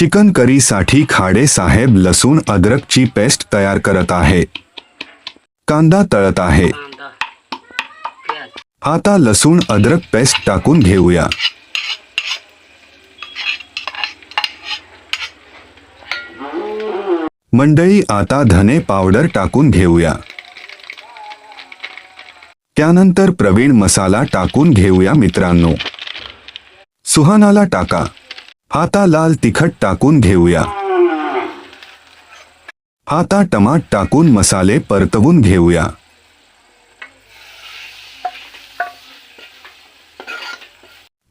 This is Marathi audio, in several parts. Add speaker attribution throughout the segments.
Speaker 1: चिकन करीसाठी खाडे साहेब लसूण अद्रकची पेस्ट तयार करत आहे. कांदा तळत आहे. आता लसूण अद्रक पेस्ट टाकून घेऊया. मंडळी, आता धने पावडर टाकून घेऊया. त्यानंतर प्रवीण मसाला टाकून घेऊया मित्रांनो. सुहानाला टाका. आता लाल तिखट टाकून घेऊया. आता टमाट टाकून मसाले परतवून घेऊया.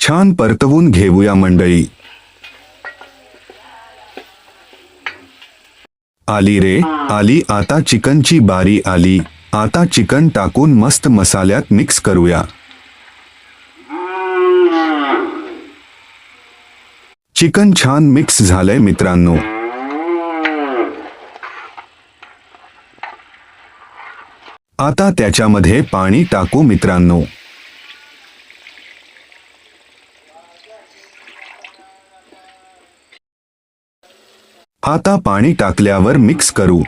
Speaker 1: छान परतवून घेऊया मंडळी. आली रे आली. आता चिकनची बारी आली. आता चिकन टाकून मस्त मसाल्यात मिक्स करूया. चिकन छान मिक्स झालंय मित्रांनो. आता त्याच्यामध्ये पाणी टाकू मित्रांनो. आता पाणी टाकल्यावर मिक्स करू.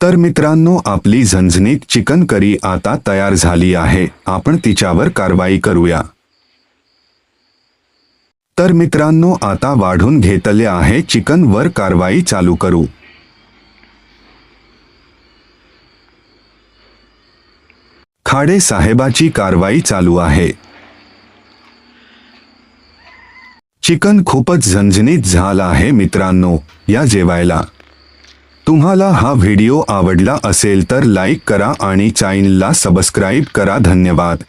Speaker 1: तर मित्रांनो, आपली झणझणीत चिकन करी आता तयार झाली आहे. आपण तिच्यावर कारवाई करूया. तर मित्रांनो, आता वाढून घेतले आहे चिकन वर कारवाई चालू करू. खाडे साहेबाची कारवाई चालू आहे. चिकन खूपच झणझणीत झाला आहे मित्रांनो. या जेवायला. तुम्हाला हा व्हिडिओ आवडला असेल तर लाईक करा आणि चॅनलला सबस्क्राईब करा. धन्यवाद.